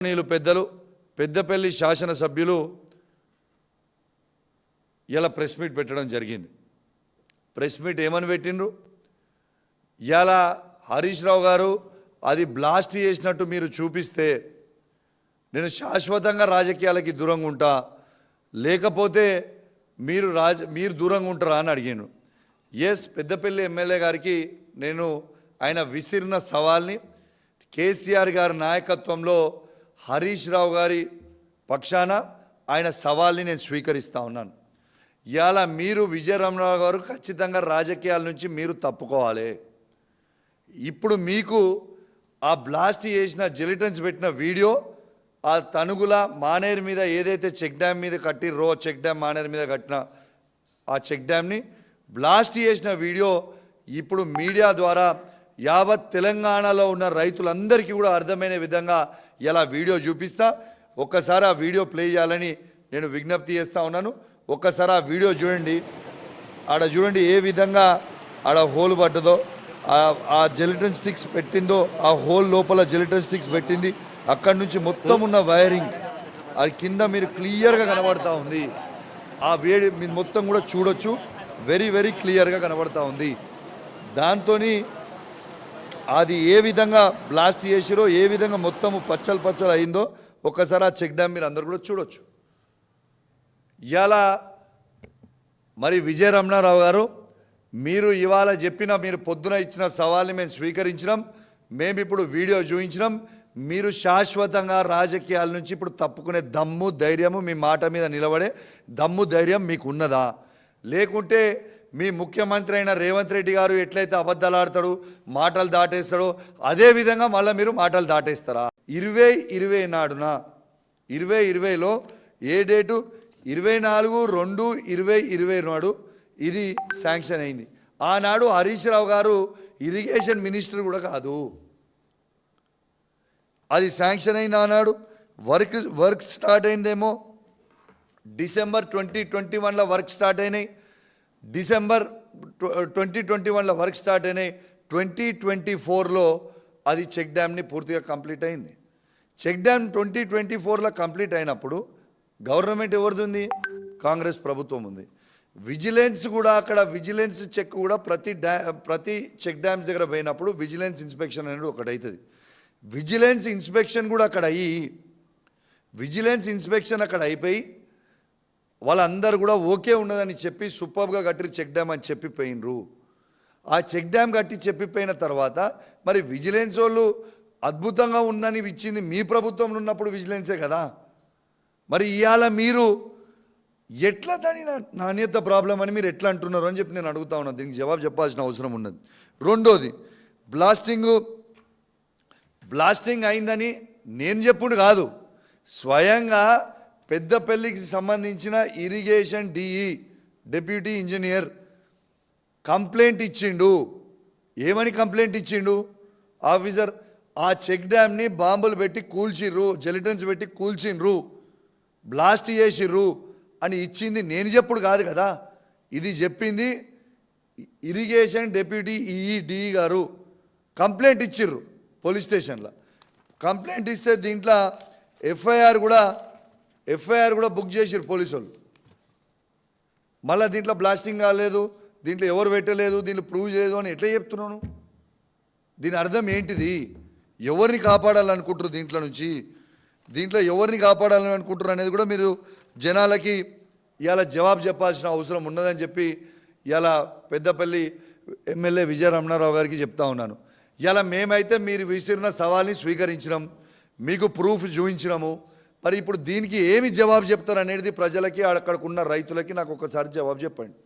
నీళ్ళు పెద్దలు పెద్దపల్లి శాసన సభ్యులు ఇలా ప్రెస్ మీట్ పెట్టడం జరిగింది. ప్రెస్ మీట్ ఏమని పెట్టిండ్రు? ఇలా హరీష్ రావు గారు అది బ్లాస్ట్ చేసినట్టు మీరు చూపిస్తే నేను శాశ్వతంగా రాజకీయాలకి దూరంగా ఉంటా, లేకపోతే మీరు దూరంగా ఉంటారా అని అడిగాను. ఎస్, పెద్దపల్లి ఎమ్మెల్యే గారికి నేను ఆయన విసిరిన సవాల్ని కేసీఆర్ గారి నాయకత్వంలో హరీష్ రావు గారి పక్షాన ఆయన సవాల్ని నేను స్వీకరిస్తూ ఉన్నాను. ఇవాళ మీరు విజయరామరావు గారు ఖచ్చితంగా రాజకీయాల నుంచి మీరు తప్పుకోవాలి. ఇప్పుడు మీకు ఆ బ్లాస్ట్ చేసిన జిలిటన్స్ పెట్టిన వీడియో, ఆ తనుగుల మానేరు మీద ఏదైతే చెక్ డ్యామ్ మీద కట్టిర్రో, చెక్ డ్యామ్ మానేరు మీద కట్టిన ఆ చెక్ డ్యామ్ని బ్లాస్ట్ చేసిన వీడియో ఇప్పుడు మీడియా ద్వారా యావత్ తెలంగాణలో ఉన్న రైతులందరికీ కూడా అర్థమైన విధంగా ఇలా వీడియో చూపిస్తా. ఒక్కసారి ఆ వీడియో ప్లే చేయాలని నేను విజ్ఞప్తి చేస్తూ ఉన్నాను. ఒక్కసారి ఆ వీడియో చూడండి. ఆడ చూడండి ఏ విధంగా ఆడ హోల్ పడ్డదో, ఆ జెలిటన్ స్టిక్స్ పెట్టిందో, ఆ హోల్ లోపల జెలిటన్ స్టిక్స్ పెట్టింది. అక్కడి నుంచి మొత్తం ఉన్న వైరింగ్ అది కింద మీరు క్లియర్గా కనబడతా ఉంది. ఆ వేడి మీరు మొత్తం కూడా చూడొచ్చు, వెరీ వెరీ క్లియర్గా కనబడతా ఉంది. దాంతో అది ఏ విధంగా బ్లాస్ట్ చేసిరో, ఏ విధంగా మొత్తం పచ్చలు అయిందో ఒక్కసారి ఆ చెక్ డ్యామ్ మీరు అందరు కూడా చూడొచ్చు. ఇవాళ మరి విజయరమణారావు గారు, మీరు ఇవాళ చెప్పిన, మీరు పొద్దున ఇచ్చిన సవాల్ని మేము స్వీకరించినాం. మేము ఇప్పుడు వీడియో చూపించినాం. మీరు శాశ్వతంగా రాజకీయాల నుంచి ఇప్పుడు తప్పుకునే దమ్ము ధైర్యము, మీ మాట మీద నిలబడే దమ్ము ధైర్యం మీకు ఉన్నదా? లేకుంటే మీ ముఖ్యమంత్రి అయిన రేవంత్ రెడ్డి గారు ఎట్లయితే అబద్ధాలు ఆడతాడు, మాటలు దాటేస్తాడో అదే విధంగా మళ్ళీ మీరు మాటలు దాటేస్తారా? 2020 నాడున 2020లో ఏ డేటు? 24/2/2020 నాడు ఇది శాంక్షన్ అయింది. ఆనాడు హరీష్ రావు గారు ఇరిగేషన్ మినిస్టర్ కూడా కాదు. అది శాంక్షన్ అయింది ఆనాడు. వర్క్ స్టార్ట్ అయిందేమో డిసెంబర్ 2021లో వర్క్ స్టార్ట్ అయినాయి. డిసెంబర్ 2021లో వర్క్ స్టార్ట్ అయినాయి. 2024లో అది చెక్ డ్యామ్ని పూర్తిగా కంప్లీట్ అయింది. చెక్ డ్యామ్ 2024లో కంప్లీట్ అయినప్పుడు గవర్నమెంట్ ఎవరిది ఉంది? కాంగ్రెస్ ప్రభుత్వం ఉంది. విజిలెన్స్ కూడా అక్కడ విజిలెన్స్ చెక్ కూడా ప్రతి చెక్ డ్యామ్స్ దగ్గర పోయినప్పుడు విజిలెన్స్ ఇన్స్పెక్షన్ అనేది ఒకటి అవుతుంది. విజిలెన్స్ ఇన్స్పెక్షన్ కూడా అక్కడ అయిపోయి వాళ్ళందరూ కూడా ఓకే ఉన్నదని చెప్పి సూపర్గా కట్టి చెక్ డ్యామ్ అని చెప్పిపోయినరు. ఆ చెక్ డ్యామ్ కట్టి చెప్పిపోయిన తర్వాత మరి విజిలెన్స్ వాళ్ళు అద్భుతంగా ఉందని ఇచ్చింది మీ ప్రభుత్వంలో ఉన్నప్పుడు విజిలెన్సే కదా. మరి ఇవాళ మీరు ఎట్లా దాని నాణ్యత ప్రాబ్లం అని మీరు ఎట్లా అంటున్నారు అని చెప్పి నేను అడుగుతా ఉన్నాను. దీనికి జవాబు చెప్పాల్సిన అవసరం ఉన్నది. రెండోది, బ్లాస్టింగ్ అయిందని నేను చెప్పుడు కాదు, స్వయంగా పెద్దపల్లికి సంబంధించిన ఇరిగేషన్ డిప్యూటీ ఇంజనీర్ కంప్లైంట్ ఇచ్చిండు. ఏమని కంప్లైంట్ ఇచ్చిండు ఆఫీసర్? ఆ చెక్ డ్యామ్ని బాంబులు పెట్టి కూల్చిర్రు, జెలిటన్స్ పెట్టి కూల్చిండ్రు, బ్లాస్ట్ చేసిర్రు అని ఇచ్చింది నేను చెప్పుడు కాదు కదా. ఇది చెప్పింది ఇరిగేషన్ డిప్యూటీ డిఈ గారు. కంప్లైంట్ ఇచ్చిర్రు పోలీస్ స్టేషన్లో. కంప్లైంట్ ఇస్తే దీంట్లో ఎఫ్ఐఆర్ కూడా బుక్ చేసిర్రు పోలీసు వాళ్ళు. మళ్ళీ దీంట్లో బ్లాస్టింగ్ కాలేదు, దీంట్లో ఎవరు పెట్టలేదు, దీంట్లో ప్రూవ్ చేయలేదు అని ఎట్లా చెప్తున్నాను? దీని అర్థం ఏంటిది? ఎవరిని కాపాడాలనుకుంటారు దీంట్లో ఎవరిని కాపాడాలని అనుకుంటారు అనేది కూడా మీరు జనాలకి ఇవాళ జవాబు చెప్పాల్సిన అవసరం ఉన్నదని చెప్పి ఇవాళ పెద్దపల్లి ఎమ్మెల్యే విజయరమణారావు గారికి చెప్తా ఉన్నాను. ఇలా మేమైతే మీరు విసిరిన సవాల్ని స్వీకరించినాం, మీకు ప్రూఫ్ చూపించినాము. మరి ఇప్పుడు దీనికి ఏమి జవాబు చెప్తారు అనేది ప్రజలకి, అక్కడికున్న రైతులకి నాకు ఒకసారి జవాబు చెప్పండి.